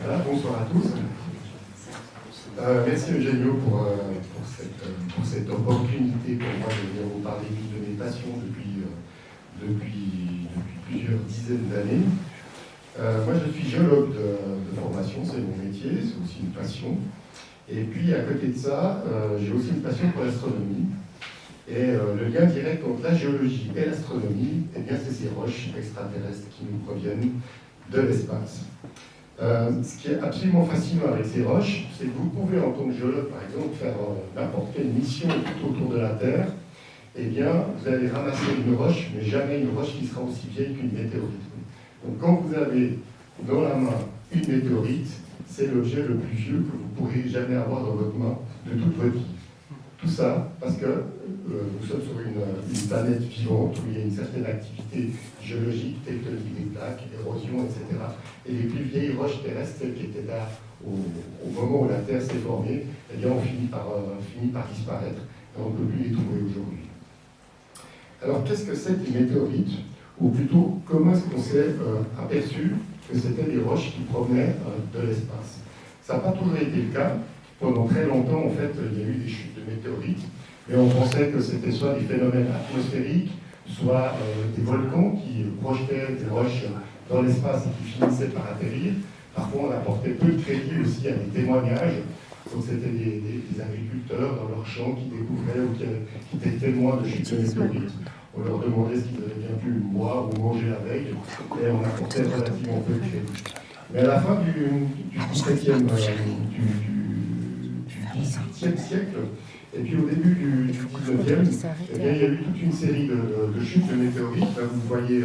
Voilà, bonsoir à tous. Merci Eugenio pour cette opportunité pour moi de venir vous parler d'une de mes passions depuis plusieurs dizaines d'années. Moi je suis géologue de formation, c'est mon métier, c'est aussi une passion. Et puis à côté de ça, j'ai aussi une passion pour l'astronomie. Et le lien direct entre la géologie et l'astronomie, eh bien, c'est ces roches extraterrestres qui nous proviennent de l'espace. Ce qui est absolument fascinant avec ces roches, c'est que vous pouvez, en tant que géologue, par exemple, faire n'importe quelle mission tout autour de la Terre. Eh bien, vous allez ramasser une roche, mais jamais une roche qui sera aussi vieille qu'une météorite. Donc, quand vous avez dans la main une météorite, c'est l'objet le plus vieux que vous pourrez jamais avoir dans votre main de toute votre vie. Tout ça parce que nous sommes sur une planète vivante où il y a une certaine activité géologique, tectonique des plaques, érosion, etc. Et les plus vieilles roches terrestres, celles qui étaient là au moment où la Terre s'est formée, eh bien, ont fini par disparaître et on ne peut plus les trouver aujourd'hui. Alors, qu'est-ce que c'est qu'une météorite? Ou plutôt, comment est-ce qu'on s'est aperçu que c'était des roches qui provenaient de l'espace? Ça n'a pas toujours été le cas. Pendant très longtemps, en fait, il y a eu des chutes de météorites, mais on pensait que c'était soit des phénomènes atmosphériques, soit des volcans qui projetaient des roches dans l'espace et qui finissaient par atterrir. Parfois, on apportait peu de crédit aussi à des témoignages. Donc, c'était des agriculteurs dans leurs champs qui découvraient ou qui étaient témoins de chutes de météorites. On leur demandait ce qu'ils avaient bien pu boire ou manger la veille, et on apportait relativement peu de crédit. Mais à la fin du XVIIe siècle, et puis au début du XIXe, eh bien, il y a eu toute une série de chutes de météorites. Là, vous voyez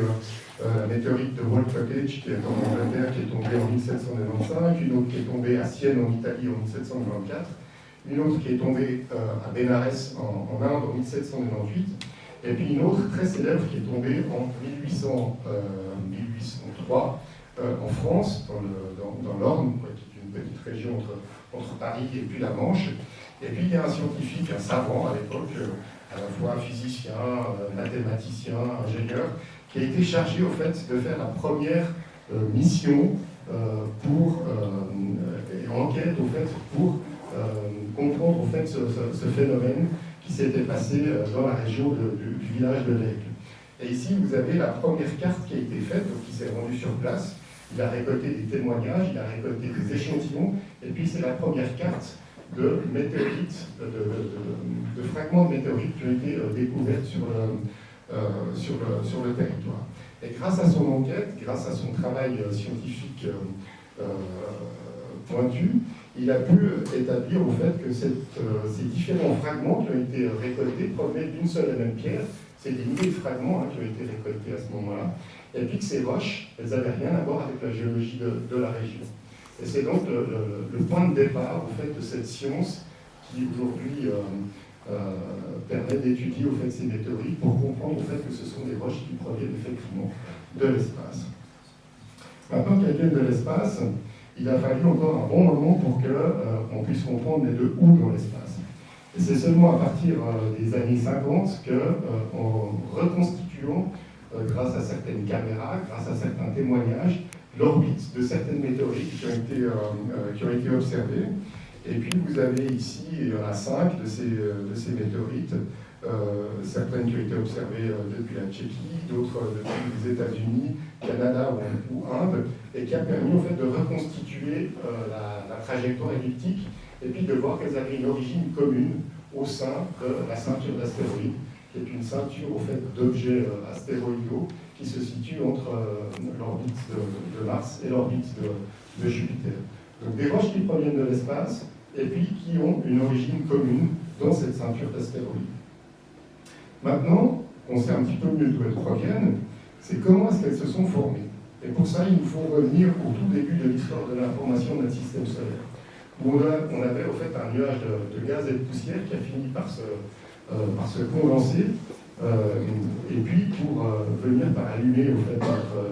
la météorite de Walpurgis qui est en Angleterre, qui est tombée en 1795, une autre qui est tombée à Sienne en Italie en 1794, une autre qui est tombée à Bénarès en Inde en 1798, et puis une autre très célèbre qui est tombée en 1803 en France, dans l'Orne, qui est une petite région entre Paris et puis la Manche. Et puis il y a un scientifique, un savant à l'époque, à la fois physicien, mathématicien, ingénieur, qui a été chargé au fait de faire la première mission et enquête au fait pour comprendre au fait ce phénomène qui s'était passé dans la région du village de l'Aigle. Et ici vous avez la première carte qui a été faite, donc qui s'est rendue sur place. Il a récolté des témoignages, il a récolté des échantillons, et puis c'est la première carte de météorites, de fragments de météorites qui ont été découverts sur le territoire. Et grâce à son enquête, grâce à son travail scientifique pointu, il a pu établir au fait que ces différents fragments qui ont été récoltés provenaient d'une seule et même pierre. C'est des milliers de fragments qui ont été récoltés à ce moment-là. Et puis que ces roches, elles n'avaient rien à voir avec la géologie de la région. Et c'est donc le point de départ au fait, de cette science qui aujourd'hui permet d'étudier au fait, ces météorites pour comprendre au fait, que ce sont des roches qui proviennent effectivement de l'espace. Maintenant qu'elles viennent de l'espace, il a fallu encore un bon moment pour qu'on puisse comprendre les deux où dans l'espace. Et c'est seulement à partir des années 50 qu'en reconstituant, grâce à certaines caméras, grâce à certains témoignages, l'orbite de certaines météorites qui ont été observées. Et puis vous avez ici, il y en a 5 de ces météorites, certaines qui ont été observées depuis la Tchéquie, d'autres depuis les États-Unis, Canada ou Inde, et qui a permis en fait, de reconstituer la trajectoire elliptique et puis de voir qu'elles avaient une origine commune au sein de la ceinture d'astéroïdes, qui est une ceinture au fait, d'objets astéroïdaux qui se situe entre l'orbite de Mars et l'orbite de Jupiter. Donc des roches qui proviennent de l'espace et puis qui ont une origine commune dans cette ceinture d'astéroïdes. Maintenant, on sait un petit peu mieux d'où elles proviennent, c'est comment est-ce qu'elles se sont formées. Et pour ça, il nous faut revenir au tout début de l'histoire de l'information de notre système solaire, où on avait au fait un nuage de gaz et de poussière qui a fini par se condenser, et puis pour venir par allumer au fait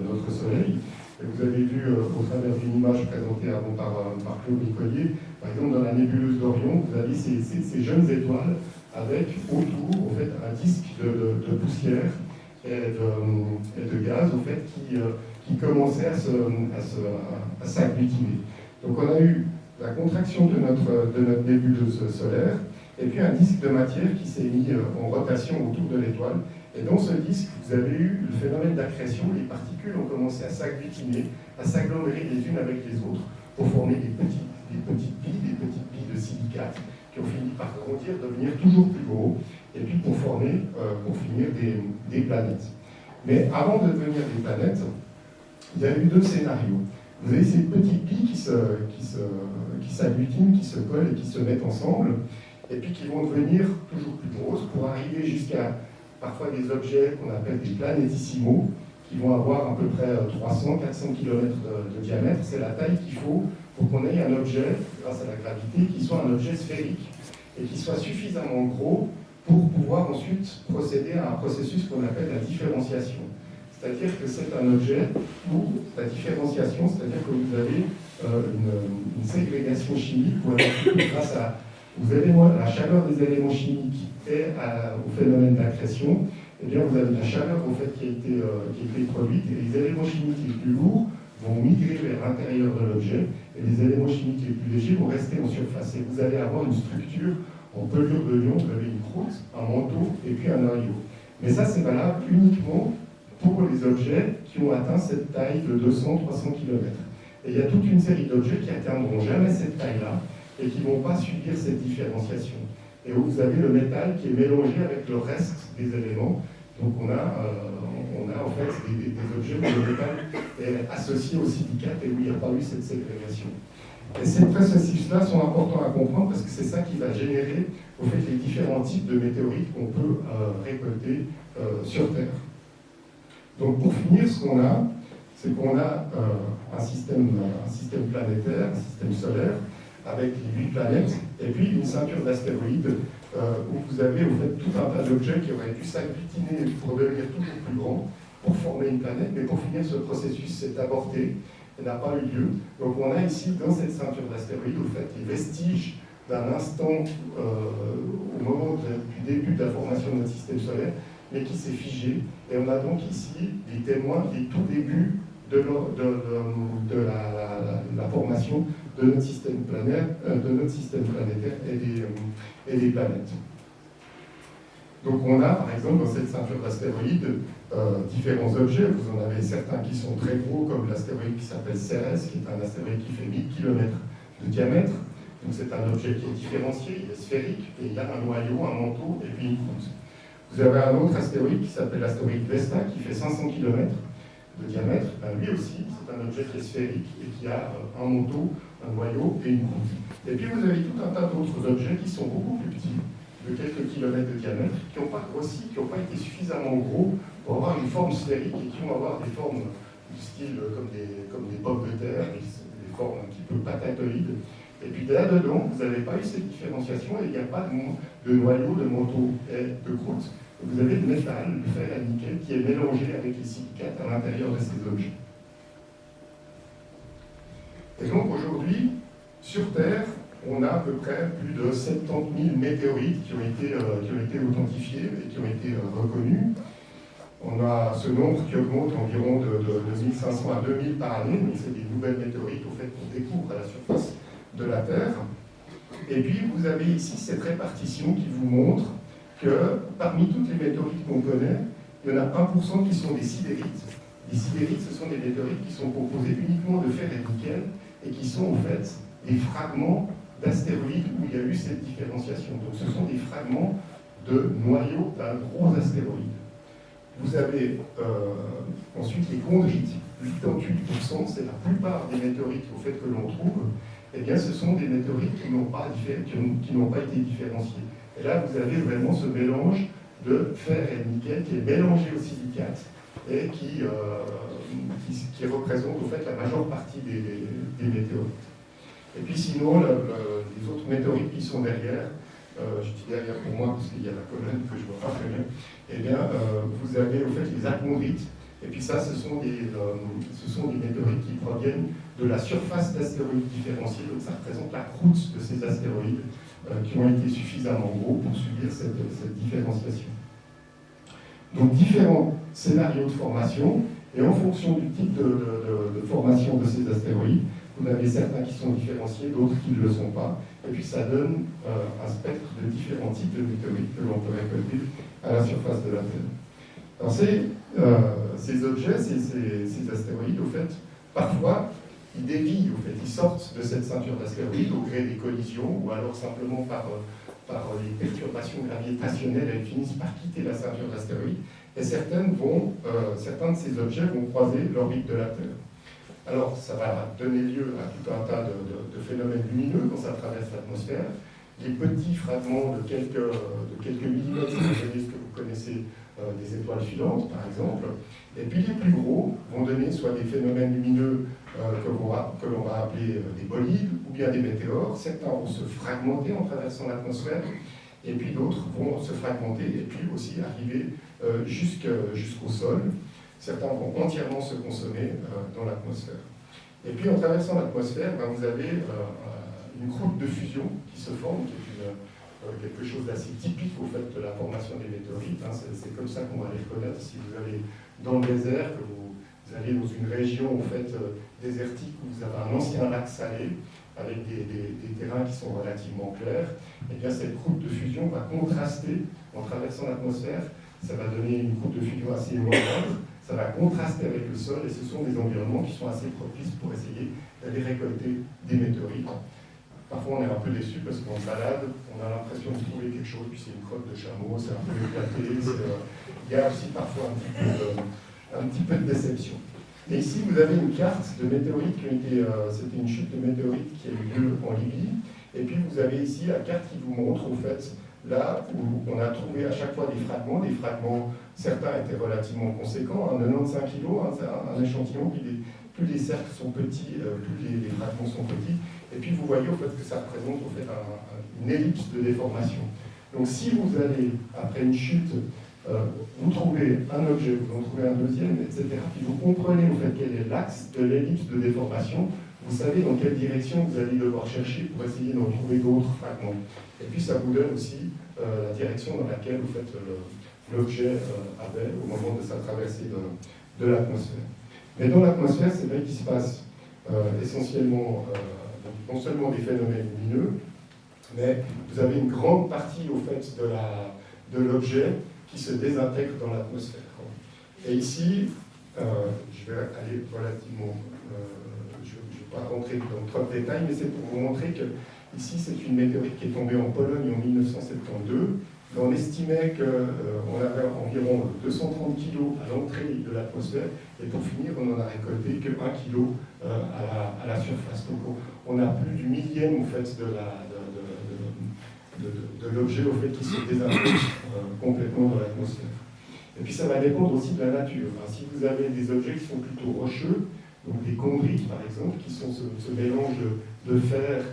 notre Soleil. Et vous avez vu au travers d'une image présentée avant par Claude Nicollier, par exemple dans la nébuleuse d'Orion, vous avez ces jeunes étoiles avec autour au fait, un disque de poussière et de gaz au fait, qui commençait à s'agglutiner. Donc on a eu la contraction de notre nébuleuse solaire, et puis un disque de matière qui s'est mis en rotation autour de l'étoile. Et dans ce disque, vous avez eu le phénomène d'accrétion. Les particules ont commencé à s'agglutiner, à s'agglomérer les unes avec les autres pour former des petites billes de silicate qui ont fini par grandir, devenir toujours plus gros, et puis pour finir des planètes. Mais avant de devenir des planètes, il y a eu deux scénarios. Vous avez ces petites billes qui s'agglutinent, qui se collent et qui se mettent ensemble, et puis qui vont devenir toujours plus grosses pour arriver jusqu'à parfois des objets qu'on appelle des planétissimaux, qui vont avoir à peu près 300-400 km de diamètre. C'est la taille qu'il faut pour qu'on ait un objet, grâce à la gravité, qui soit un objet sphérique et qui soit suffisamment gros pour pouvoir ensuite procéder à un processus qu'on appelle la différenciation. C'est-à-dire que c'est un objet où la différenciation, c'est-à-dire que vous avez une ségrégation chimique grâce à la chaleur des éléments chimiques et au phénomène d'accrétion, eh bien vous avez la chaleur au fait qui a été produite, et les éléments chimiques les plus lourds vont migrer vers l'intérieur de l'objet, et les éléments chimiques les plus légers vont rester en surface. Et vous allez avoir une structure en pelure de lion, vous avez une croûte, un manteau et puis un noyau. Mais ça, c'est valable uniquement pour les objets qui ont atteint cette taille de 200-300 km. Et il y a toute une série d'objets qui n'atteindront jamais cette taille-là et qui ne vont pas subir cette différenciation. Et où vous avez le métal qui est mélangé avec le reste des éléments. Donc on a en fait des objets où le métal est associé au silicate et où il n'y a pas eu cette ségrégation. Et ces processus-là sont importants à comprendre parce que c'est ça qui va générer au fait les différents types de météorites qu'on peut récolter sur Terre. Donc pour finir, ce qu'on a, c'est qu'on a un système planétaire, un système solaire, avec les 8 planètes, et puis une ceinture d'astéroïdes où vous avez au fait tout un tas d'objets qui auraient dû s'agglutiner pour devenir toujours plus grands, pour former une planète, mais pour finir ce processus s'est avorté et n'a pas eu lieu. Donc on a ici, dans cette ceinture d'astéroïdes, au fait, les vestiges d'un instant au moment du début de la formation de notre système solaire, mais qui s'est figé. Et on a donc ici des témoins des tout débuts de la formation de notre système planétaire et des planètes. Donc on a, par exemple, dans cette ceinture d'astéroïdes, différents objets. Vous en avez certains qui sont très gros, comme l'astéroïde qui s'appelle Cérès, qui est un astéroïde qui fait 1000 km de diamètre. Donc c'est un objet qui est différencié, il est sphérique, et il a un noyau, un manteau, et puis une croûte. Vous avez un autre astéroïde qui s'appelle l'astéroïde Vesta, qui fait 500 km de diamètre. Ben, lui aussi, c'est un objet qui est sphérique et qui a un manteau, un noyau et une croûte. Et puis vous avez tout un tas d'autres objets qui sont beaucoup plus petits, de quelques kilomètres de diamètre, qui n'ont pas grossi, qui n'ont pas été suffisamment gros pour avoir une forme sphérique et qui vont avoir des formes du style comme des pommes de terre, des formes un petit peu patatoïdes. Et puis là-dedans, vous n'avez pas eu cette différenciation et il n'y a pas de noyau, de manteau et de croûte. Vous avez le métal, le fer et le nickel qui est mélangé avec les silicates à l'intérieur de ces objets. Et donc aujourd'hui, sur Terre, on a à peu près plus de 70 000 météorites qui ont été authentifiées et qui ont été reconnues. On a ce nombre qui augmente environ de 1500 à 2000 par année, mais c'est des nouvelles météorites au fait qu'on découvre à la surface de la Terre. Et puis vous avez ici cette répartition qui vous montre que parmi toutes les météorites qu'on connaît, il y en a 1% qui sont des sidérites. Les sidérites, ce sont des météorites qui sont composées uniquement de fer et de nickel et qui sont en fait des fragments d'astéroïdes où il y a eu cette différenciation. Donc ce sont des fragments de noyaux d'un gros astéroïde. Vous avez ensuite les chondrites, 88%, c'est la plupart des météorites au fait que l'on trouve, eh bien ce sont des météorites qui n'ont pas été différenciées. Et là, vous avez vraiment ce mélange de fer et de nickel qui est mélangé au silicate et qui représente au fait la majeure partie des météorites. Et puis sinon, les autres météorites qui sont derrière, je dis derrière pour moi parce qu'il y a la colonne que je vois pas très bien, eh bien, vous avez au fait les achondrites. Et puis ça, ce sont des météorites qui proviennent de la surface d'astéroïdes différenciés. Donc ça représente la croûte de ces astéroïdes qui ont été suffisamment gros pour subir cette différenciation. Donc différents scénarios de formation, et en fonction du type de formation de ces astéroïdes, Vous en avez certains qui sont différenciés, d'autres qui ne le sont pas. Et puis ça donne un spectre de différents types de météorites que l'on peut récolter à la surface de la Terre. Alors ces objets, ces astéroïdes, au fait, parfois, ils dévient, au fait, ils sortent de cette ceinture d'astéroïdes au gré des collisions, ou alors simplement par les perturbations gravitationnelles, elles finissent par quitter la ceinture d'astéroïdes, et certains de ces objets vont croiser l'orbite de la Terre. Alors, ça va donner lieu à tout un tas de phénomènes lumineux quand ça traverse l'atmosphère. Les petits fragments de quelques millimètres, vous voyez ce que vous connaissez des étoiles filantes, par exemple. Et puis les plus gros vont donner soit des phénomènes lumineux que l'on va appeler des bolides, ou bien des météores. Certains vont se fragmenter en traversant l'atmosphère, et puis d'autres vont se fragmenter et puis aussi arriver jusqu'au sol. Certains vont entièrement se consommer dans l'atmosphère. Et puis en traversant l'atmosphère, vous avez une croûte de fusion qui se forme, qui est quelque chose d'assez typique au fait de la formation des météorites. C'est comme ça qu'on va les reconnaître. Si vous allez dans le désert, que vous allez dans une région au fait, désertique où vous avez un ancien lac salé, avec des terrains qui sont relativement clairs, et bien cette croûte de fusion va contraster en traversant l'atmosphère. Ça va donner une croûte de fusion assez éloignée. Ça va contraster avec le sol, et ce sont des environnements qui sont assez propices pour essayer d'aller récolter des météorites. Parfois on est un peu déçu parce qu'en balade, on a l'impression de trouver quelque chose, puis c'est une crotte de chameau, c'est un peu éclaté, il y a aussi parfois un petit peu de déception. Et ici vous avez une carte de météorites qui c'était une chute de météorites qui a eu lieu en Libye, et puis vous avez ici la carte qui vous montre au fait là où on a trouvé à chaque fois des fragments, certains étaient relativement conséquents, 95 kg, c'est un échantillon, plus les cercles sont petits, plus les fragments sont petits, et puis vous voyez au fait que ça représente au fait une ellipse de déformation. Donc si vous allez, après une chute, vous trouvez un objet, vous en trouvez un deuxième, etc., puis vous comprenez au fait quel est l'axe de l'ellipse de déformation, vous savez dans quelle direction vous allez devoir chercher pour essayer d'en trouver d'autres fragments. Et puis ça vous donne aussi la direction dans laquelle vous faites l'objet avait au moment de sa traversée de l'atmosphère. Mais dans l'atmosphère, c'est vrai qu'il se passe essentiellement, non seulement des phénomènes lumineux, mais vous avez une grande partie au fait de l'objet qui se désintègre dans l'atmosphère. Et ici, je vais aller relativement, je ne vais pas rentrer dans trop de détails, mais c'est pour vous montrer que ici c'est une météorite qui est tombée en Pologne en 1972. On estimait qu'on avait environ 230 kg à l'entrée de l'atmosphère, et pour finir, on n'en a récolté que 1 kg à la surface. Donc on a plus du millième au fait, de l'objet au fait, qui se désintègre complètement dans l'atmosphère. Et puis ça va dépendre aussi de la nature. Si vous avez des objets qui sont plutôt rocheux, donc des chondrites par exemple, qui sont ce mélange de fer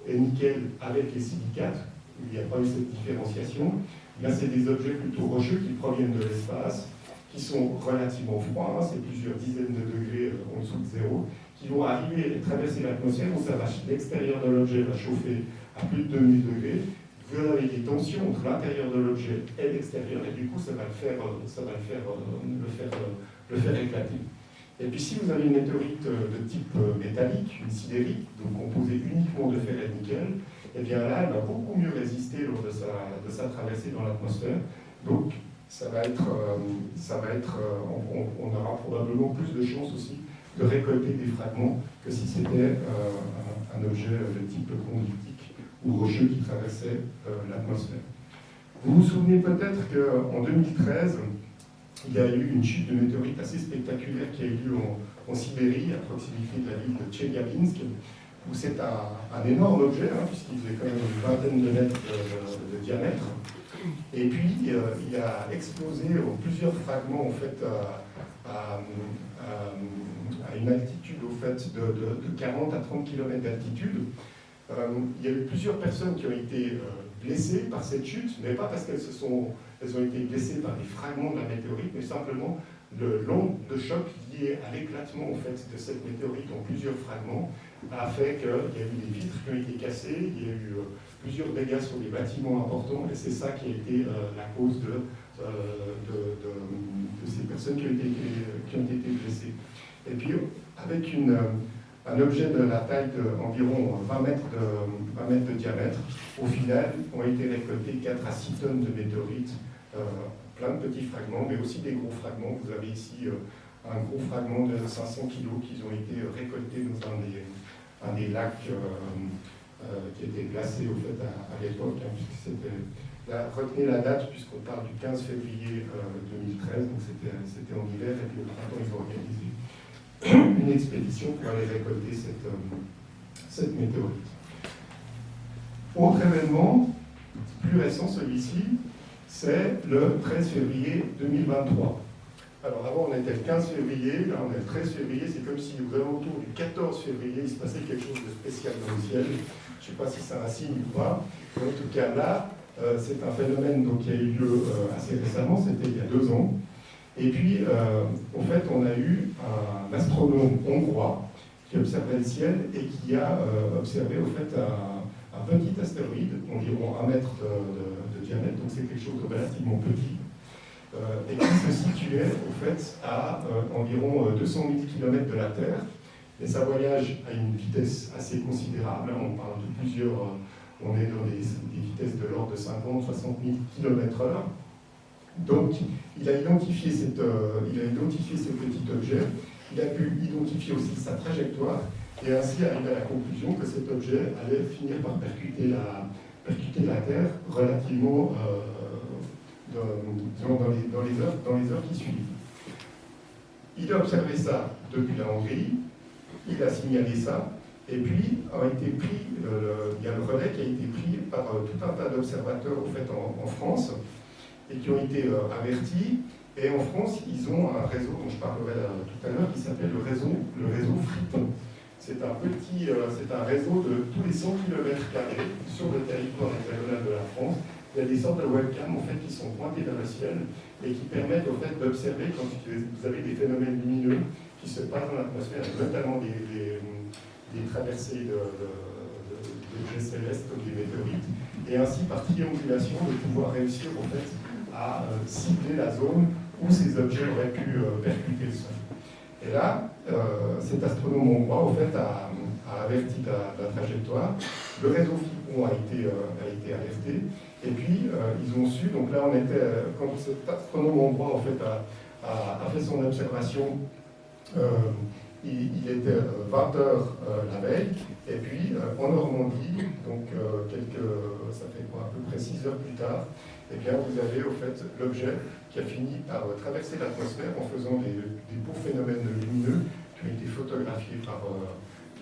et nickel avec les silicates, il n'y a pas eu cette différenciation, c'est des objets plutôt rocheux qui proviennent de l'espace, qui sont relativement froids, c'est plusieurs dizaines de degrés en dessous de zéro, qui vont arriver et traverser l'atmosphère, où l'extérieur de l'objet va chauffer à plus de 2000 degrés. Vous avez des tensions entre l'intérieur de l'objet et l'extérieur, et du coup ça va le faire éclater. Et puis si vous avez une météorite de type métallique, une sidérite, donc composée uniquement de fer et de nickel, et bien là, elle va beaucoup mieux résister lors de sa traversée dans l'atmosphère. Donc on aura probablement plus de chances aussi de récolter des fragments que si c'était un objet de type chondritique ou rocheux qui traversait l'atmosphère. Vous vous souvenez peut-être qu'en 2013, il y a eu une chute de météorite assez spectaculaire qui a eu lieu en Sibérie, à proximité de la ville de Tcheliabinsk, où c'est un énorme objet, puisqu'il faisait quand même une vingtaine de mètres de diamètre. Et puis, il a explosé en plusieurs fragments en fait, à une altitude au fait, de 40 à 30 km d'altitude. Il y a eu plusieurs personnes qui ont été blessées par cette chute, mais pas parce qu'elles ont été blessées par des fragments de la météorite, mais simplement l'onde de choc liée à l'éclatement en fait, de cette météorite en plusieurs fragments a fait qu'il y a eu des vitres qui ont été cassées, il y a eu plusieurs dégâts sur des bâtiments importants, et c'est ça qui a été la cause de ces personnes qui ont été blessées. Et puis, avec un objet de la taille d'environ 20 mètres de diamètre. Au final, ont été récoltés 4 à 6 tonnes de météorites, plein de petits fragments, mais aussi des gros fragments. Vous avez ici un gros fragment de 500 kg qui ont été récoltés dans un des lacs qui était glacé au fait à l'époque, hein, puisque retenez la date puisqu'on parle du 15 février 2013, donc c'était en hiver, et puis au printemps ils ont organisé une expédition pour aller récolter cette météorite. Autre événement, plus récent celui-ci, c'est le 13 février 2023. Alors avant on était le 15 février, là on est le 13 février, c'est comme si aux alentours du 14 février il se passait quelque chose de spécial dans le ciel. Je ne sais pas si c'est un signe ou pas, mais en tout cas là, c'est un phénomène donc, qui a eu lieu assez récemment, c'était il y a 2 ans. Et puis, en fait, on a eu un astronome hongrois qui observait le ciel et qui a observé au fait un petit astéroïde, environ 1 mètre de diamètre, donc c'est quelque chose de relativement petit, et qui se situait au fait à environ 200 000 km de la Terre. Et ça voyage à une vitesse assez considérable, on parle de plusieurs, on est dans des vitesses de l'ordre de 50-60 000 km/h. Donc, il a identifié ce petit objet, il a pu identifier aussi sa trajectoire, et ainsi arriver à la conclusion que cet objet allait finir par percuter la Terre relativement dans les heures qui suivent. Il a observé ça depuis la Hongrie, il a signalé ça, et puis il y a le relais qui a été pris par tout un tas d'observateurs au fait, en France, et qui ont été avertis. Et en France, ils ont un réseau dont je parlerai tout à l'heure, qui s'appelle le réseau Friton. C'est un réseau de tous les 100 km² sur le territoire hexagonal de la France. Il y a des sortes de webcams en fait, qui sont pointées vers le ciel et qui permettent en fait, d'observer quand vous avez des phénomènes lumineux qui se passent dans l'atmosphère, notamment des traversées d'objets célestes comme des météorites, et ainsi par triangulation de pouvoir réussir en fait, à cibler la zone où ces objets auraient pu percuter le sol. Et là, cet astronome hongrois en fait, a averti la trajectoire, le réseau Friton a été alerté, et puis ils ont su, donc là on était, quand cet astronome hongrois en fait, a fait son observation, il était 20h la veille, et puis en Normandie, donc ça fait quoi, à peu près 6 heures plus tard, eh bien vous avez au fait l'objet qui a fini par traverser l'atmosphère en faisant des beaux phénomènes lumineux qui ont été photographiés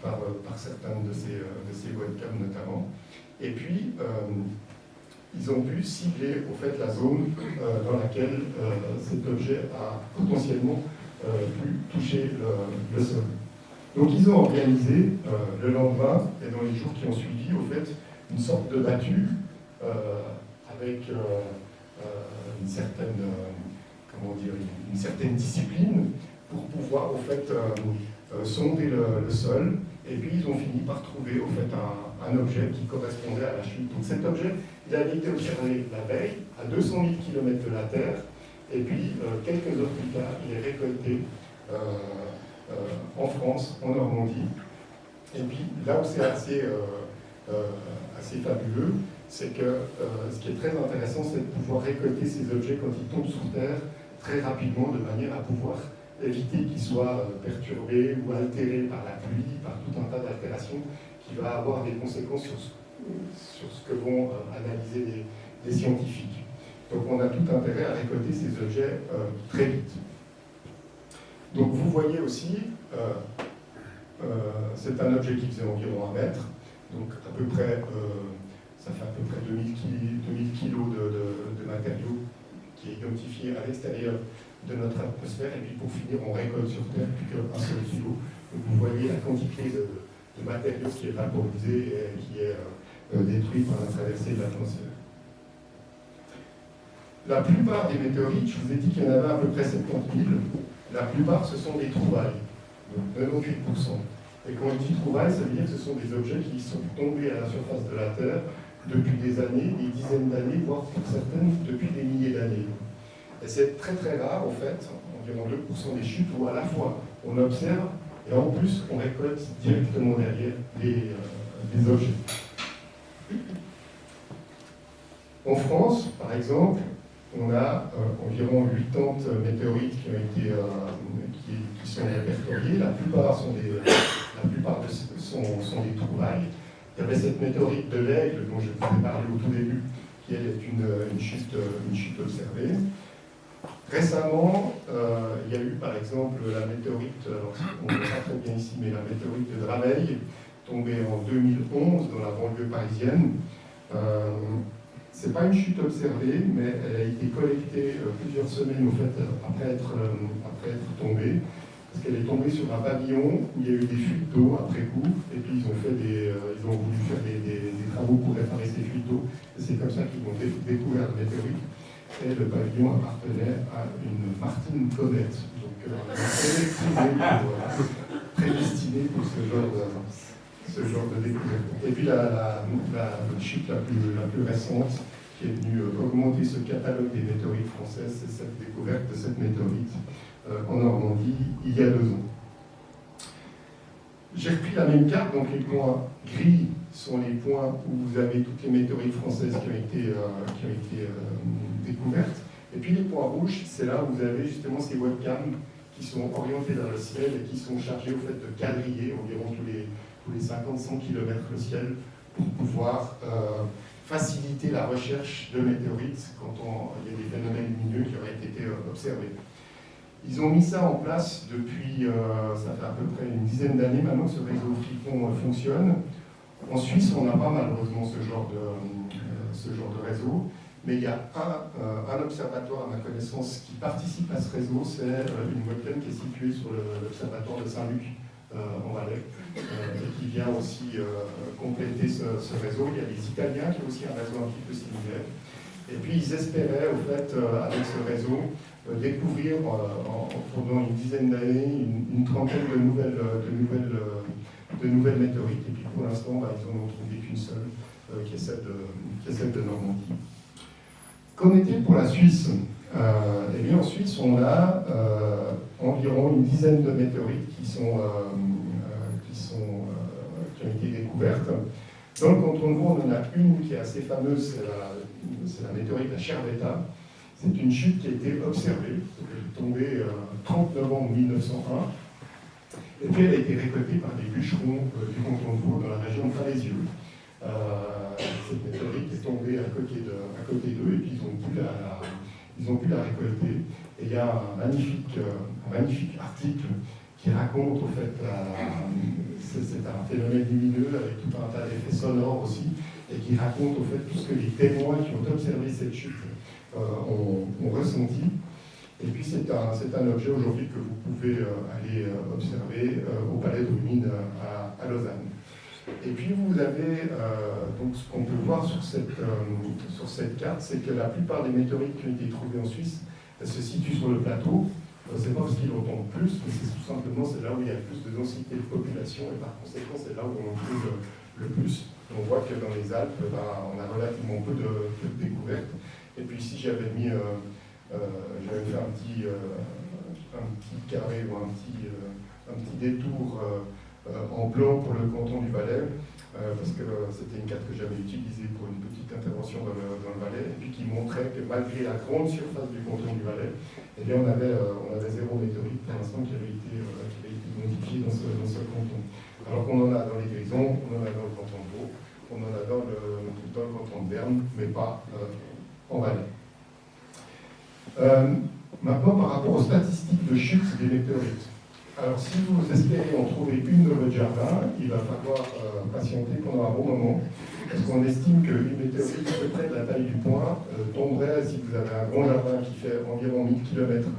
par certains de ces webcams notamment. Et puis ils ont pu cibler au fait la zone dans laquelle cet objet a potentiellement pu toucher le sol. Donc ils ont organisé le lendemain et dans les jours qui ont suivi au fait une sorte de battue avec une certaine discipline pour pouvoir au fait sonder le sol, et puis ils ont fini par trouver au fait un objet qui correspondait à la chute. Donc cet objet, il avait été observé la veille à 200 000 km de la Terre, et puis quelques heures plus tard, il est récolté en France, en Normandie. Et puis là où c'est assez fabuleux, c'est que ce qui est très intéressant, c'est de pouvoir récolter ces objets quand ils tombent sur Terre très rapidement, de manière à pouvoir éviter qu'ils soient perturbés ou altérés par la pluie, par tout un tas d'altérations qui va avoir des conséquences sur ce que vont analyser les scientifiques. Donc on a tout intérêt à récolter ces objets très vite. Donc vous voyez aussi, c'est un objet qui faisait environ 1 mètre, donc à peu près, ça fait à peu près 2000 kg de matériaux qui est identifié à l'extérieur de notre atmosphère, et puis pour finir, on récolte sur Terre plus qu'un seul kilo. Donc vous voyez la quantité de matériaux qui est vaporisé et qui est détruit par la traversée de l'atmosphère. La plupart des météorites, je vous ai dit qu'il y en avait à peu près 70 000, la plupart ce sont des trouvailles, donc 98%. Et quand on dit trouvailles, ça veut dire que ce sont des objets qui sont tombés à la surface de la Terre depuis des années, des dizaines d'années, voire pour certaines depuis des milliers d'années. Et c'est très très rare, en fait, environ 2% des chutes où à la fois on observe Et en plus, on récolte directement derrière les objets. En France, par exemple, on a environ 80 météorites qui sont répertoriées. La plupart sont des trouvailles. Il y avait cette météorite de l'Aigle dont je vous ai parlé au tout début, qui elle est une chute observée. Récemment, il y a eu par exemple la météorite, alors on ne voit pas très bien ici, mais la météorite de Draveil, tombée en 2011 dans la banlieue parisienne. Ce n'est pas une chute observée, mais elle a été collectée plusieurs semaines au fait, après être tombée, parce qu'elle est tombée sur un pavillon où il y a eu des fuites d'eau après coup, et puis ils ont voulu faire des travaux pour réparer ces fuites d'eau, et c'est comme ça qu'ils ont découvert la météorite. Et le pavillon appartenait à une Martine Comet, donc prédestiné pour ce genre de découverte. Et puis la chute la plus récente qui est venue augmenter ce catalogue des météorites françaises, c'est cette découverte de cette météorite en Normandie il y a 2 ans. J'ai repris la même carte, donc les points gris sont les points où vous avez toutes les météorites françaises qui ont été découvertes. Et puis les points rouges, c'est là où vous avez justement ces webcams qui sont orientés vers le ciel et qui sont chargés au fait de quadriller environ tous les 50-100 km le ciel pour pouvoir faciliter la recherche de météorites quand il y a des phénomènes lumineux qui auraient été observés. Ils ont mis ça en place depuis, ça fait à peu près une dizaine d'années maintenant que ce réseau FLICON fonctionne. En Suisse, on n'a pas malheureusement ce genre de réseau, mais il y a un observatoire, à ma connaissance, qui participe à ce réseau, c'est une webcam qui est située sur l'observatoire de Saint-Luc, en Valais, et qui vient aussi compléter ce réseau. Il y a les Italiens qui ont aussi un réseau un petit peu similaire. Et puis ils espéraient, au fait, avec ce réseau, découvrir pendant une dizaine d'années une trentaine de nouvelles météorites. Et puis pour l'instant, ils n'en ont trouvé qu'une seule, qui est celle de Normandie. Qu'en est-il pour la Suisse? Eh bien, en Suisse, on a environ une dizaine de météorites qui ont été découvertes. Dans le canton de Vaud, on en a une qui est assez fameuse, c'est la météorite à Chervetta. C'est une chute qui a été observée, elle est tombée 30 novembre 1901, et puis elle a été récoltée par des bûcherons du canton de Vaud dans la région de Falaisieux. Cette météorite est tombée à côté d'eux, et puis ils ont pu la récolter. Et il y a un magnifique article qui raconte, au fait, c'est un phénomène lumineux avec tout un tas d'effets sonores aussi, et qui raconte, au fait, tout ce que les témoins qui ont observé cette chute ont ressenti. Et puis c'est un objet aujourd'hui que vous pouvez aller observer au Palais de Rumines à Lausanne. Et puis vous avez, donc ce qu'on peut voir sur cette carte, c'est que la plupart des météorites qui ont été trouvées en Suisse, elles se situent sur le plateau. C'est pas parce qu'ils en tombent plus, mais c'est tout simplement là où il y a le plus de densité de population, et par conséquent c'est là où on en trouve le plus. On voit que dans les Alpes, on a relativement peu de découvertes. Et puis ici j'avais fait un petit carré ou un petit détour en blanc pour le canton du Valais, parce que c'était une carte que j'avais utilisée pour une petite intervention dans le Valais, et puis qui montrait que malgré la grande surface du canton du Valais, eh bien, on avait 0 météorite pour l'instant qui avait été identifié dans ce canton. Alors qu'on en a dans les Grisons, on en a dans le canton de Vaud, on en a dans le canton de Berne, mais pas en Valais. Maintenant, par rapport aux statistiques de chute des météorites. Alors, si vous espérez en trouver une dans votre jardin, il va falloir patienter pendant un bon moment, parce qu'on estime qu'une météorite à peu près de la taille du poing tomberait, si vous avez un grand jardin qui fait environ 1000 km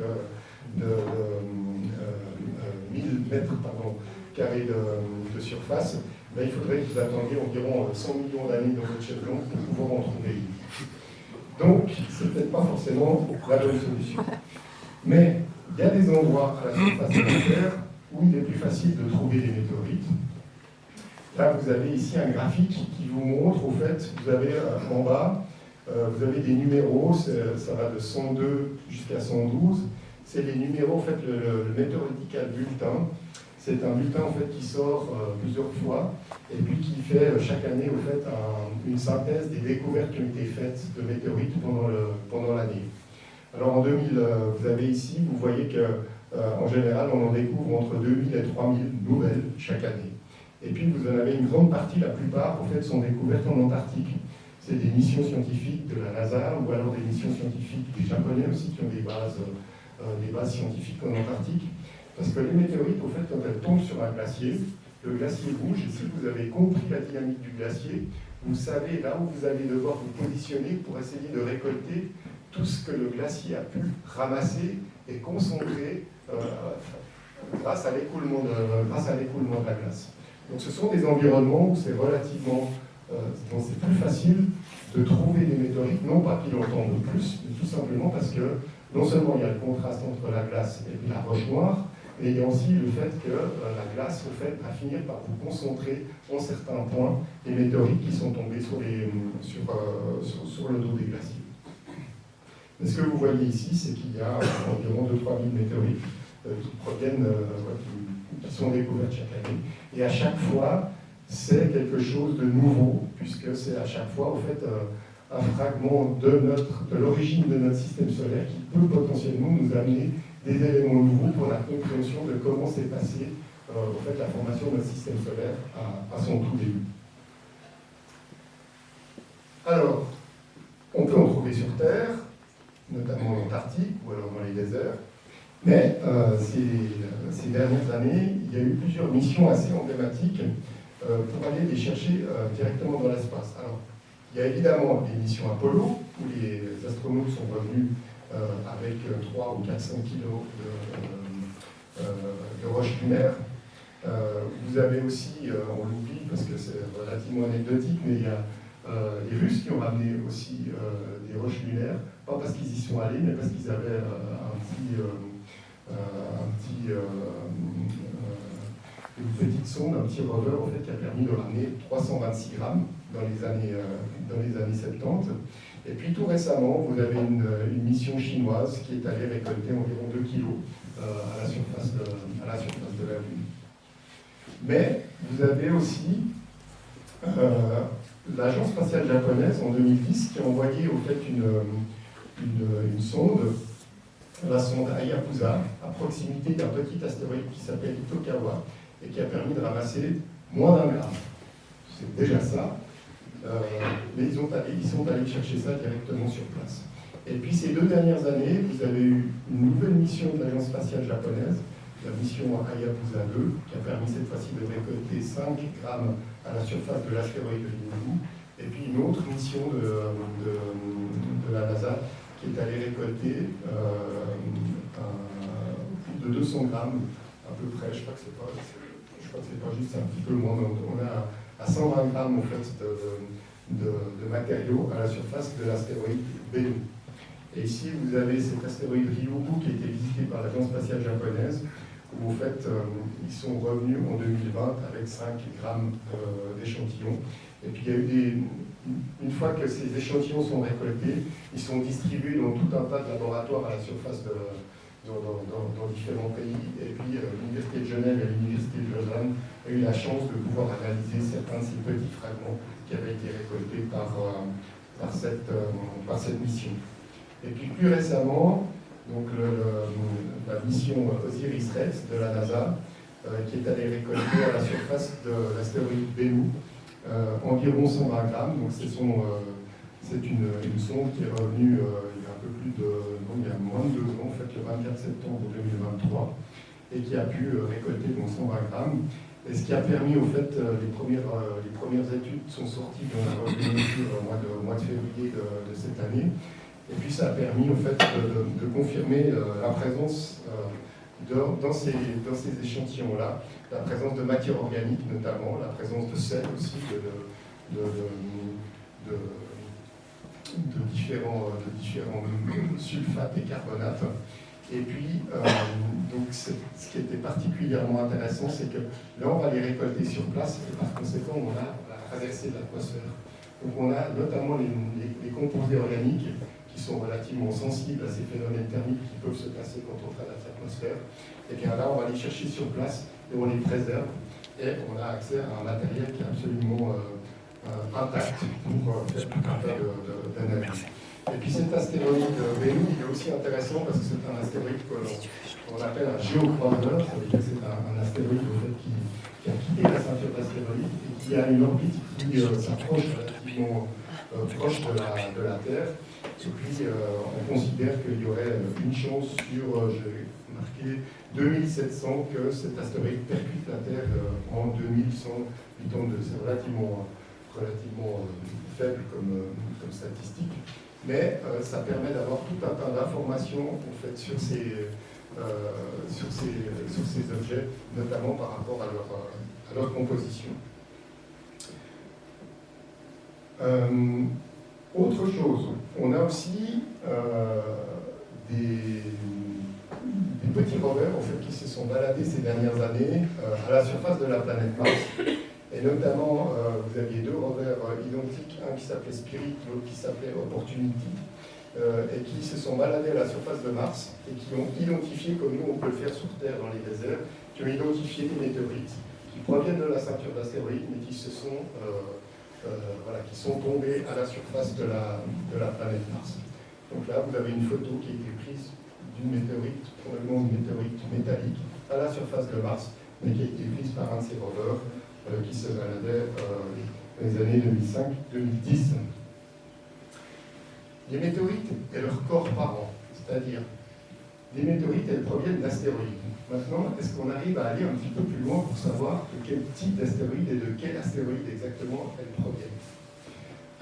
carrés de surface, ben, il faudrait que vous attendiez environ 100 millions d'années dans votre chevron pour pouvoir en trouver une. Donc, c'est peut-être pas forcément la bonne solution. Mais il y a des endroits à la surface de la Terre où il est plus facile de trouver des météorites. Là, vous avez ici un graphique qui vous montre, au fait, vous avez en bas, vous avez des numéros, ça va de 102 jusqu'à 112. C'est les numéros, en fait, le météoritical bulletin. C'est un bulletin en fait, qui sort plusieurs fois et puis qui fait chaque année en fait, une synthèse des découvertes qui ont été faites de météorites pendant l'année. Alors en 2000, vous avez ici, vous voyez qu'en général, on en découvre entre 2000 et 3000 nouvelles chaque année. Et puis vous en avez une grande partie, la plupart, en fait, sont découvertes en Antarctique. C'est des missions scientifiques de la NASA ou alors des missions scientifiques des Japonais aussi qui ont des bases scientifiques en Antarctique. Parce que les météorites, au fait, quand elles tombent sur un glacier, le glacier bouge, et si vous avez compris la dynamique du glacier, vous savez là où vous allez devoir vous positionner pour essayer de récolter tout ce que le glacier a pu ramasser et concentrer grâce à l'écoulement de la glace. Donc ce sont des environnements où c'est relativement, c'est plus facile de trouver des météorites, non pas qu'ils en tombent plus, mais tout simplement parce que non seulement il y a le contraste entre la glace et la roche noire, mais il y a aussi le fait que la glace, au fait, va finir par vous concentrer en certains points les météorites qui sont tombées sur le dos des glaciers. Mais ce que vous voyez ici, c'est qu'il y a environ 2 000 à 3 000 météorites qui proviennent, qui sont découvertes chaque année. Et à chaque fois, c'est quelque chose de nouveau, puisque c'est à chaque fois, au fait, un fragment de l'origine de notre système solaire qui peut potentiellement nous amener des éléments nouveaux pour la compréhension de comment s'est passée au fait, la formation de notre système solaire à son tout début. Alors, on peut en trouver sur Terre, notamment en Antarctique ou alors dans les déserts, mais ces dernières années, il y a eu plusieurs missions assez emblématiques pour aller les chercher directement dans l'espace. Alors, il y a évidemment les missions Apollo, où les astronautes sont revenus avec 300 ou 400 kilos de roches lunaires. Vous avez aussi, on l'oublie parce que c'est relativement anecdotique, mais il y a les Russes qui ont ramené aussi des roches lunaires, pas parce qu'ils y sont allés, mais parce qu'ils avaient une petite sonde, un petit rover en fait, qui a permis de ramener 326 grammes dans les années 70. Et puis tout récemment, vous avez une mission chinoise qui est allée récolter environ 2 kilos à la surface de la Lune. Mais vous avez aussi l'agence spatiale japonaise en 2010 qui a envoyé au fait une sonde, la sonde Hayabusa, à proximité d'un petit astéroïde qui s'appelle Itokawa et qui a permis de ramasser moins d'1 gramme. C'est déjà ça. Mais ils sont allés chercher ça directement sur place. Et puis ces 2 dernières années, vous avez eu une nouvelle mission de l'agence spatiale japonaise, la mission Hayabusa 2, qui a permis cette fois-ci de récolter 5 grammes à la surface de l'astéroïde Ryugu, et puis une autre mission de la NASA qui est allée récolter plus de 200 grammes à peu près, je crois que c'est pas juste, un petit peu moins, on a à 120 grammes en fait, de matériaux à la surface de l'astéroïde Bennu. Et ici, vous avez cet astéroïde Ryugu qui a été visité par l'agence spatiale japonaise, où en fait, ils sont revenus en 2020 avec 5 grammes d'échantillons. Et puis il y a eu une fois que ces échantillons sont récoltés, ils sont distribués dans tout un tas de laboratoires à la surface dans différents pays. Et puis l'Université de Genève et l'Université de Lausanne ont eu la chance de pouvoir analyser certains de ces petits fragments qui avaient été récoltés par cette mission. Et puis plus récemment, donc la mission Osiris-Rex de la NASA, qui est allée récolter à la surface de l'astéroïde Bennu environ 120 grammes. Donc c'est une sonde qui est revenue il y a un peu plus il y a moins de 2 ans, en fait, le 24 septembre 2023, et qui a pu récolter donc 120 grammes. Et ce qui a permis, au fait, les premières études sont sorties dans la revue Nature au mois de février de cette année. Et puis ça a permis, au fait, de confirmer la présence dans ces échantillons-là, la présence de matière organique notamment, la présence de sel aussi, de différents sulfates et carbonates. Et puis, donc ce qui était particulièrement intéressant, c'est que là, on va les récolter sur place, et par conséquent, on a la traversée de l'atmosphère. Donc on a notamment les composés organiques qui qui sont relativement sensibles à ces phénomènes thermiques qui peuvent se passer quand on traverse l'atmosphère. Et bien là, on va les chercher sur place et on les préserve. Et on a accès à un matériel qui est absolument intact pour faire tout un tas d'analyses. Et puis cet astéroïde Bennu, il est aussi intéressant parce que c'est un astéroïde qu'on appelle un géocroiseur. Ça veut dire que c'est un astéroïde en fait, qui a quitté la ceinture d'astéroïdes et qui a une orbite qui s'approche relativement proche de la Terre. Et puis on considère qu'il y aurait une chance sur, j'ai marqué, 2700 que cet astéroïde percute la Terre en 2182. C'est relativement faible comme statistique. Mais ça permet d'avoir tout un tas d'informations en fait, sur ces objets, notamment par rapport à leur composition. Autre chose, on a aussi des petits rovers en fait, qui se sont baladés ces dernières années à la surface de la planète Mars. Et notamment, vous aviez deux rovers identiques, un qui s'appelait Spirit, l'autre qui s'appelait Opportunity, et qui se sont baladés à la surface de Mars et qui ont identifié, comme nous on peut le faire sur Terre dans les déserts, qui ont identifié des météorites qui proviennent de la ceinture d'astéroïdes, mais qui sont tombés à la surface de la planète Mars. Donc là, vous avez une photo qui a été prise d'une météorite, probablement une météorite métallique, à la surface de Mars, mais qui a été prise par un de ces rovers qui se baladait dans les années 2005-2010. Les météorites et leur corps parent, c'est-à-dire les météorites, elles proviennent d'astéroïdes. Maintenant, est-ce qu'on arrive à aller un petit peu plus loin pour savoir de quel type d'astéroïde et de quel astéroïde exactement elles proviennent?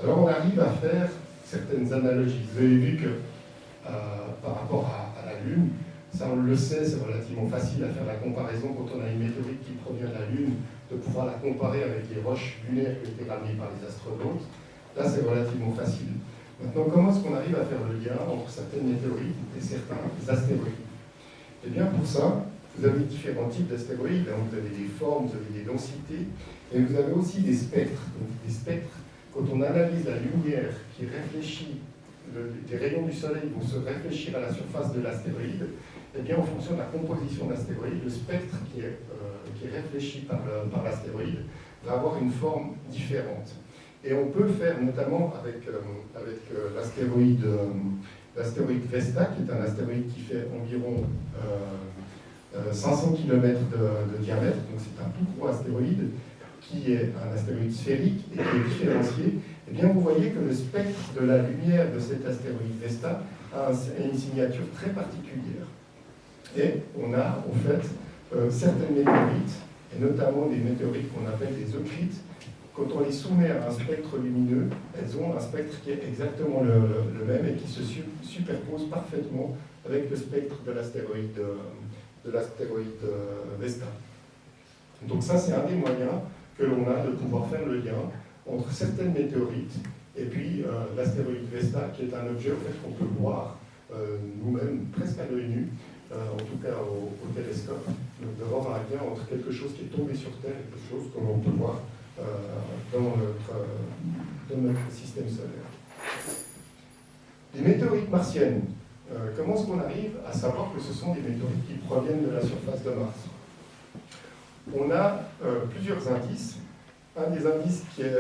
Alors on arrive à faire certaines analogies. Vous avez vu que par rapport à la Lune, ça on le sait, c'est relativement facile à faire la comparaison quand on a une météorite qui provient de la Lune, de pouvoir la comparer avec les roches lunaires qui ont été ramenées par les astronautes. Là, c'est relativement facile. Maintenant, comment est-ce qu'on arrive à faire le lien entre certaines météorites et certains astéroïdes? Eh bien, pour ça, vous avez différents types d'astéroïdes. Vous avez des formes, vous avez des densités, et vous avez aussi des spectres. Donc, des spectres, quand on analyse la lumière qui réfléchit, les rayons du Soleil vont se réfléchir à la surface de l'astéroïde, eh bien, en fonction de la composition de l'astéroïde, le spectre qui est réfléchi par l'astéroïde va avoir une forme différente. Et on peut faire, notamment avec l'astéroïde Vesta, qui est un astéroïde qui fait environ 500 km de diamètre, donc c'est un tout gros astéroïde, qui est un astéroïde sphérique et qui est différencié. Eh bien, vous voyez que le spectre de la lumière de cet astéroïde Vesta a une signature très particulière. Et on a, en fait, certaines météorites, et notamment des météorites qu'on appelle des eucrites, quand on les soumet à un spectre lumineux, elles ont un spectre qui est exactement le même et qui se superpose parfaitement avec le spectre de l'astéroïde Vesta. Donc ça, c'est un des moyens que l'on a de pouvoir faire le lien entre certaines météorites et puis l'astéroïde Vesta, qui est un objet en fait, qu'on peut voir nous-mêmes presque à l'œil nu, en tout cas au télescope, donc de voir un lien entre quelque chose qui est tombé sur Terre et quelque chose que l'on peut voir dans notre système solaire. Les météorites martiennes, comment est-ce qu'on arrive à savoir que ce sont des météorites qui proviennent de la surface de Mars? On a plusieurs indices. Un des indices qui est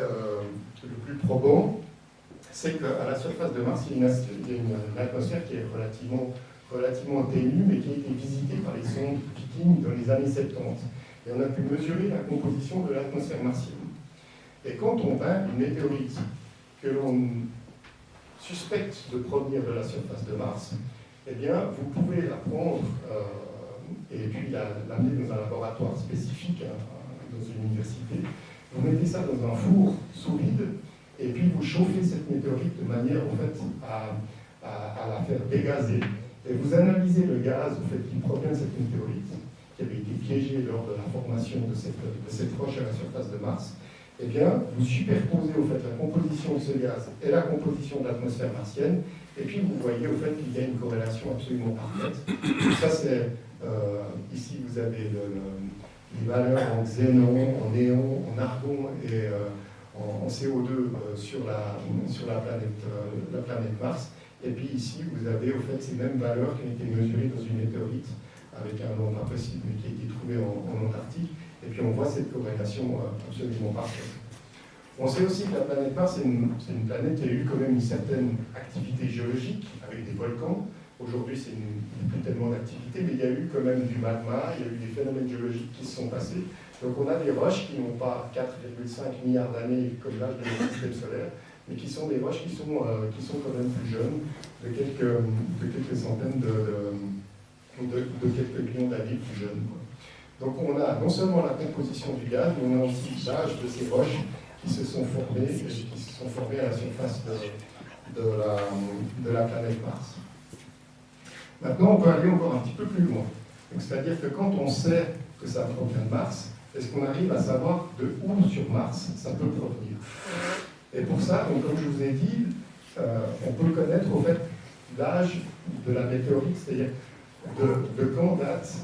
le plus probant, c'est qu'à la surface de Mars, il y a une atmosphère qui est relativement ténue, mais qui a été visitée par les sondes Viking dans les années 70. Et on a pu mesurer la composition de l'atmosphère martienne. Et quand on a une météorite que l'on suspecte de provenir de la surface de Mars, eh bien, vous pouvez la prendre et puis l'amener dans un laboratoire spécifique dans une université. Vous mettez ça dans un four sous vide et puis vous chauffez cette météorite de manière en fait, à la faire dégazer. Et vous analysez le gaz en fait, qui provient de cette météorite, qui avait été piégé lors de la formation de cette roche à la surface de Mars. Eh bien, vous superposez au fait, la composition de ce gaz et la composition de l'atmosphère martienne, et puis vous voyez au fait qu'il y a une corrélation absolument parfaite. Ça, c'est ici vous avez les valeurs en xénon, en néon, en argon et en CO2 sur la planète Mars. Et puis ici, vous avez au fait ces mêmes valeurs qui ont été mesurées dans une météorite avec un nombre impossible mais qui a été trouvé en Antarctique. Et puis on voit cette corrélation absolument parfaite. On sait aussi que la planète Mars, c'est une planète qui a eu quand même une certaine activité géologique avec des volcans. Aujourd'hui, il n'y a plus tellement d'activité, mais il y a eu quand même du magma, il y a eu des phénomènes géologiques qui se sont passés. Donc on a des roches qui n'ont pas 4,5 milliards d'années comme l'âge de notre système solaire, mais qui sont des roches qui sont quand même plus jeunes, de quelques centaines de quelques millions d'années plus jeunes. Donc on a non seulement la composition du gaz, mais on a aussi l'âge de ces roches qui se sont formées à la surface de la planète Mars. Maintenant, on peut aller encore un petit peu plus loin. C'est-à-dire que quand on sait que ça provient de Mars, est-ce qu'on arrive à savoir de où sur Mars ça peut provenir? Et pour ça, donc, comme je vous ai dit, on peut connaître au fait l'âge de la météorite, c'est-à-dire de quand date,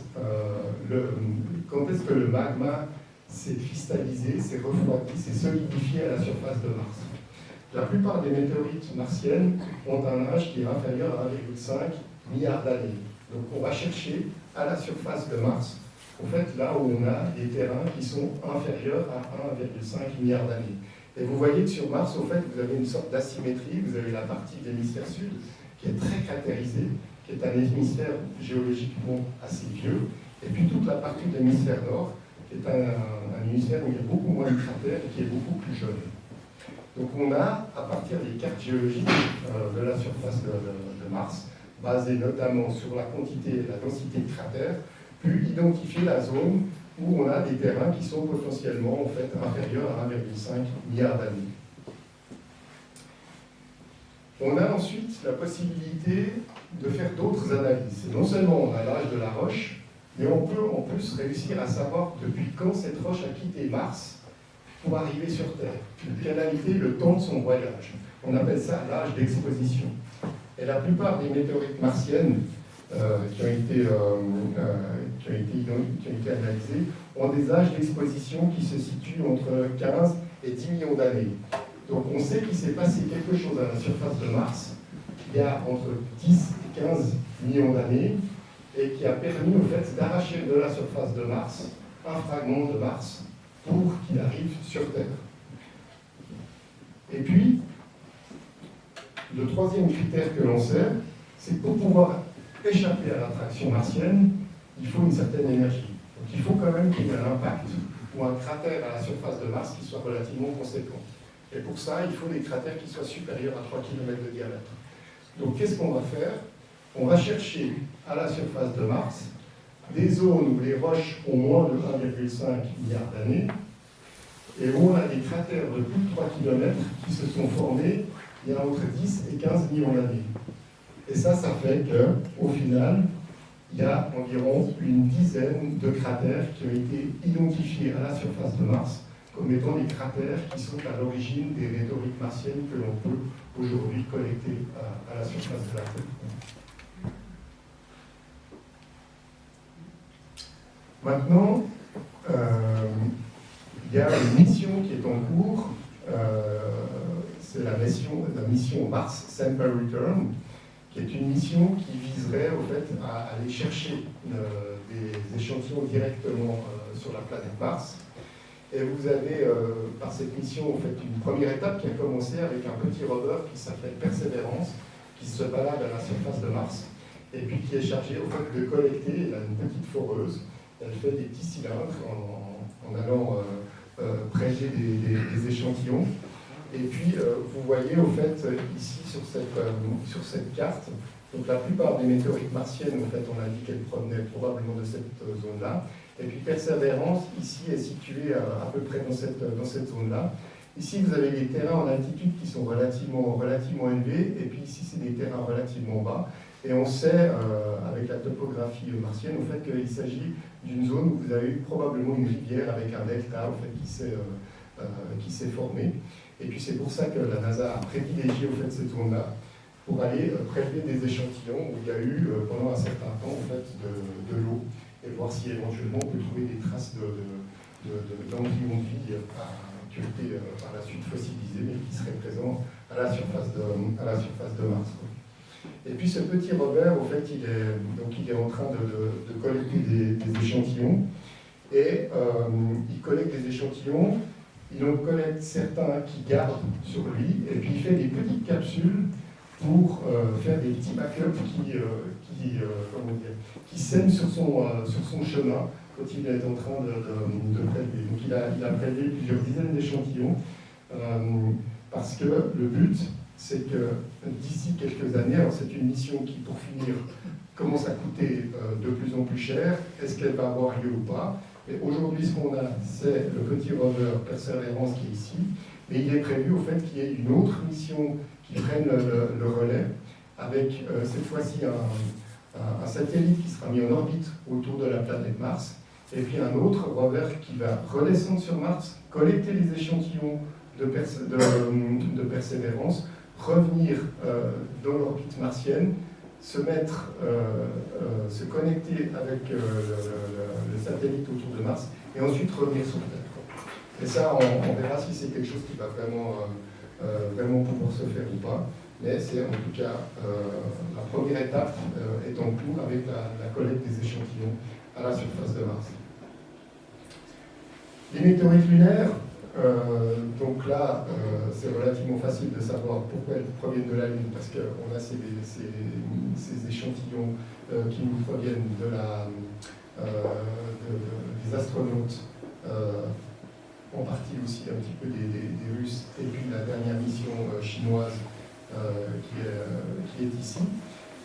quand est-ce que le magma s'est cristallisé, s'est refroidi, s'est solidifié à la surface de Mars. La plupart des météorites martiennes ont un âge qui est inférieur à 1,5 milliard d'années. Donc on va chercher à la surface de Mars, en fait, là où on a des terrains qui sont inférieurs à 1,5 milliard d'années. Et vous voyez que sur Mars, au fait, vous avez une sorte d'asymétrie. Vous avez la partie de l'hémisphère sud qui est très cratérisée, qui est un hémisphère géologiquement assez vieux, et puis toute la partie de l'hémisphère nord, qui est un hémisphère où il y a beaucoup moins de cratères et qui est beaucoup plus jeune. Donc on a, à partir des cartes géologiques de la surface de Mars, basées notamment sur la quantité et la densité de cratères, pu identifier la zone où on a des terrains qui sont potentiellement en fait inférieurs à 1,5 milliard d'années. On a ensuite la possibilité de faire d'autres analyses. Et non seulement on a l'âge de la roche, mais on peut en plus réussir à savoir depuis quand cette roche a quitté Mars pour arriver sur Terre. Quel a été le temps de son voyage. On appelle ça l'âge d'exposition. Et la plupart des météorites martiennes qui ont été analysées ont des âges d'exposition qui se situent entre 15 et 10 millions d'années. Donc on sait qu'il s'est passé quelque chose à la surface de Mars il y a entre 10 et 15 millions d'années et qui a permis au fait d'arracher de la surface de Mars un fragment de Mars pour qu'il arrive sur Terre. Et puis, le troisième critère que l'on sait, c'est que pour pouvoir échapper à l'attraction martienne, il faut une certaine énergie. Donc il faut quand même qu'il y ait un impact ou un cratère à la surface de Mars qui soit relativement conséquent. Et pour ça, il faut des cratères qui soient supérieurs à 3 km de diamètre. Donc qu'est-ce qu'on va faire? On va chercher à la surface de Mars des zones où les roches ont moins de 1,5 milliard d'années et où on a des cratères de plus de 3 km qui se sont formés il y a entre 10 et 15 millions d'années. Et ça fait qu'au final, il y a environ une dizaine de cratères qui ont été identifiés à la surface de Mars comme étant des cratères qui sont à l'origine des météorites martiennes que l'on peut aujourd'hui collecter à la surface de la Terre. Maintenant, il y a une mission qui est en cours, c'est la mission Mars Sample Return, qui est une mission qui viserait au fait à aller chercher des échantillons directement sur la planète Mars. Et vous avez, par cette mission, en fait, une première étape qui a commencé avec un petit rover qui s'appelle Persévérance, qui se balade à la surface de Mars, et puis qui est chargé au fait de collecter. Elle a une petite foreuse, elle fait des petits cylindres en allant prélever des échantillons. Et puis, vous voyez au fait ici sur cette carte, donc la plupart des météorites martiennes, en fait, on a dit qu'elles provenaient probablement de cette zone-là. Et puis Persévérance, ici, est située à peu près dans cette zone-là. Ici, vous avez des terrains en altitude qui sont relativement élevés, et puis ici, c'est des terrains relativement bas. Et on sait, avec la topographie martienne, au fait qu'il s'agit d'une zone où vous avez eu probablement une rivière avec un delta au fait, qui s'est formé. Et puis c'est pour ça que la NASA a privilégié au fait, cette zone-là pour aller prélever des échantillons où il y a eu pendant un certain temps en fait, de l'eau et voir si éventuellement on peut trouver des traces d'embryons de vie qui ont été par la suite fossilisés mais qui seraient présents à la surface de Mars. Et puis ce petit Robert, au fait, il est en train de collecter des échantillons. Et il collecte des échantillons, il en collecte certains qu'il garde sur lui, et puis il fait des petites capsules pour faire des petits backups qui sèment sur son chemin quand il est en train de prélever. Donc il a prélevé plusieurs dizaines d'échantillons, parce que le but, c'est que d'ici quelques années, alors c'est une mission qui, pour finir, commence à coûter de plus en plus cher, est-ce qu'elle va avoir lieu ou pas? Et aujourd'hui, ce qu'on a, c'est le petit rover Perseverance qui est ici, mais il est prévu au fait qu'il y ait une autre mission qui prenne le relais, avec cette fois-ci un satellite qui sera mis en orbite autour de la planète Mars, et puis un autre rover qui va redescendre sur Mars, collecter les échantillons de Persévérance, revenir dans l'orbite martienne, se connecter avec le satellite autour de Mars, et ensuite revenir sur Terre. Et ça, on verra si c'est quelque chose qui va vraiment pouvoir se faire ou pas. Mais c'est en tout cas la première étape est en cours avec la collecte des échantillons à la surface de Mars. Les météorites lunaires, donc là, c'est relativement facile de savoir pourquoi elles proviennent de la Lune, parce qu'on a ces échantillons qui nous proviennent des astronautes, en partie aussi un petit peu des Russes, et puis la dernière mission chinoise qui est ici.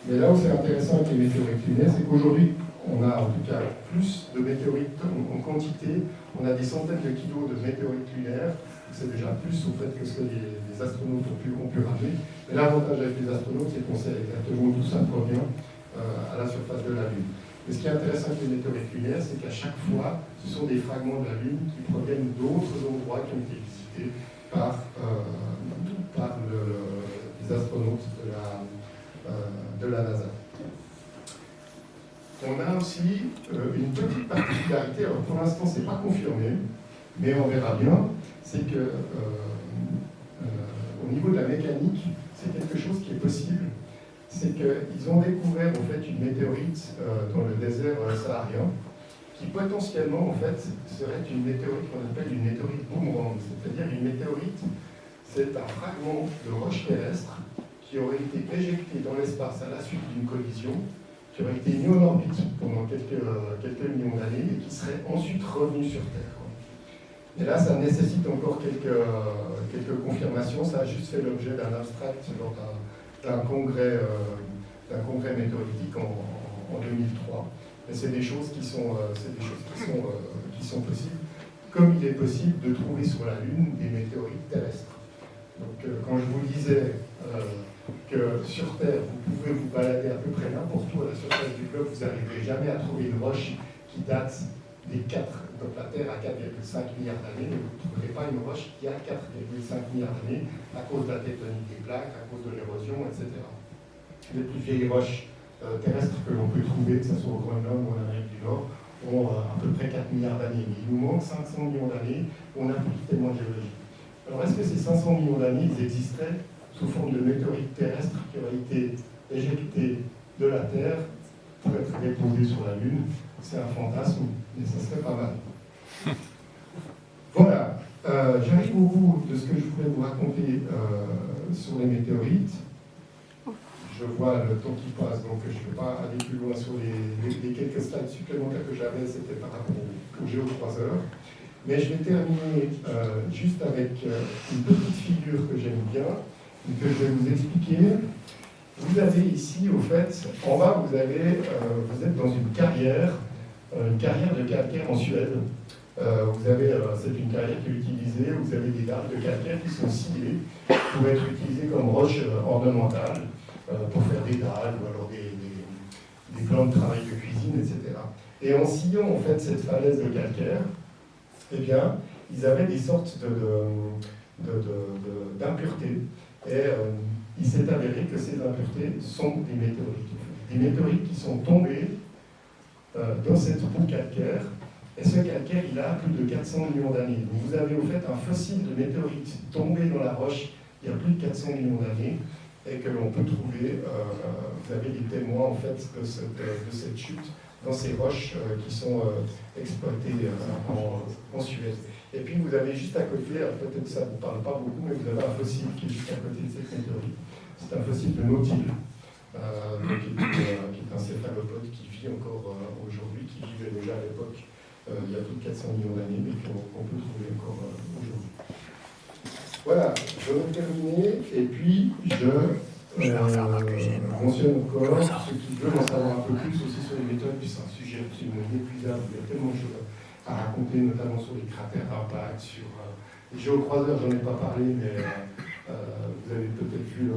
Mais là où c'est intéressant avec les météorites lunaires, c'est qu'aujourd'hui, on a en tout cas plus de météorites en quantité. On a des centaines de kilos de météorites lunaires. C'est déjà plus au fait que ce que les astronautes ont pu ramener. Mais l'avantage avec les astronautes, c'est qu'on sait exactement d'où ça provient à la surface de la Lune. Et ce qui est intéressant avec les météorites lunaires, c'est qu'à chaque fois, ce sont des fragments de la Lune qui proviennent d'autres endroits qui ont été visités par les astronautes de la NASA. On a aussi une petite particularité, alors pour l'instant c'est pas confirmé, mais on verra bien, c'est que au niveau de la mécanique, c'est quelque chose qui est possible. C'est qu'ils ont découvert en fait une météorite dans le désert saharien, qui potentiellement en fait serait une météorite qu'on appelle une météorite boomerang, c'est-à-dire une météorite, c'est un fragment de roche terrestre qui aurait été éjecté dans l'espace à la suite d'une collision, qui aurait été mis en orbite pendant quelques millions d'années et qui serait ensuite revenu sur Terre. Et là, ça nécessite encore quelques confirmations. Ça a juste fait l'objet d'un abstract lors d'un congrès météoritique en 2003. Et c'est des choses qui sont possibles, comme il est possible de trouver sur la Lune des météorites terrestres. Donc, quand je vous disais que sur Terre, vous pouvez vous balader à peu près n'importe où à la surface du globe, vous n'arriverez jamais à trouver une roche qui date des 4, donc la Terre a 4,5 milliards d'années, mais vous ne trouverez pas une roche qui a 4,5 milliards d'années à cause de la tectonique des plaques, à cause de l'érosion, etc. Les plus vieilles roches terrestres que l'on peut trouver, que ce soit au Groenland ou en Amérique du Nord, ont à peu près 4 milliards d'années. Mais il nous manque 500 millions d'années pour on a plus tellement de géologie. Alors est-ce que ces 500 millions d'années, ils existeraient sous forme de météorites terrestres qui auraient été éjectées de la Terre pour être déposées sur la Lune? C'est un fantasme, mais ça serait pas mal. Voilà, j'arrive au bout de ce que je voulais vous raconter sur les météorites. Je vois le temps qui passe, donc je ne vais pas aller plus loin sur les quelques slides supplémentaires que j'avais, c'était par rapport au Géo 3 heures. Mais je vais terminer juste avec une petite figure que j'aime bien, que je vais vous expliquer. Vous avez ici, au fait, en bas, vous êtes dans une carrière de calcaire en Suède. C'est une carrière qui est utilisée, vous avez des dalles de calcaire qui sont sciées pour être utilisées comme roche ornementale, pour faire des dalles ou alors des plans de travail de cuisine, etc. Et en sciant en fait cette falaise de calcaire, eh bien, ils avaient des sortes d'impuretés. Et il s'est avéré que ces impuretés sont des météorites. Des météorites qui sont tombées dans cette roue calcaire. Et ce calcaire, il a plus de 400 millions d'années. Donc vous avez au fait un fossile de météorite tombé dans la roche il y a plus de 400 millions d'années. et que l'on peut trouver, vous avez des témoins en fait de cette chute dans ces roches qui sont exploitées en Suède. Et puis vous avez juste à côté, peut-être que ça ne vous parle pas beaucoup, mais vous avez un fossile qui est juste à côté de cette météorite. C'est un fossile de nautile, qui est un céphalopode qui vit encore aujourd'hui, qui vivait déjà à l'époque il y a plus de 400 millions d'années, mais qu'on peut trouver encore aujourd'hui. Voilà, je vais terminer, et puis je mentionne encore ceux qui veulent en savoir un peu plus aussi sur les méthodes, puis c'est un sujet absolument inépuisable, il y a tellement de choses à raconter, notamment sur les cratères d'impact, sur les géocroiseurs, j'en ai pas parlé, mais vous avez peut-être vu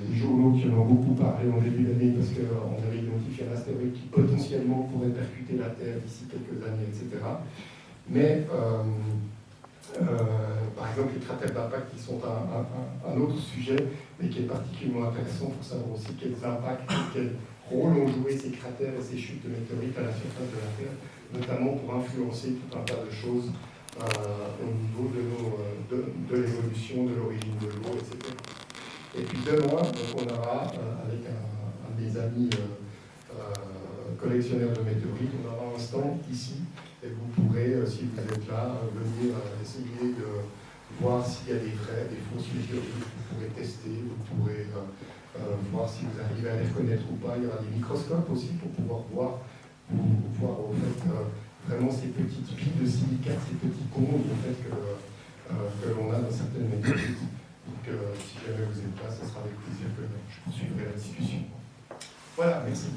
les journaux qui en ont beaucoup parlé en début d'année, parce qu'on avait identifié un astéroïde qui potentiellement pourrait percuter la Terre d'ici quelques années, etc. Mais par exemple, les cratères d'impact qui sont un autre sujet, mais qui est particulièrement intéressant pour savoir aussi quels impacts, quel rôle ont joué ces cratères et ces chutes de météorites à la surface de la Terre, notamment pour influencer tout un tas de choses au niveau de l'évolution, de l'origine de l'eau, etc. Et puis demain, donc on aura, avec un des amis collectionneurs de météorites, on aura un stand ici, et vous pourrez, si vous êtes là, venir essayer de voir s'il y a des fausses météorites, vous pourrez tester, vous pourrez voir si vous arrivez à les reconnaître ou pas. Il y aura des microscopes aussi pour pouvoir voir en fait, vraiment ces petites piles de silicate, ces petits cônes en fait, que l'on a dans certaines météorites. Donc si jamais vous êtes là, ce sera avec plaisir que je poursuivrai la discussion. Voilà, merci.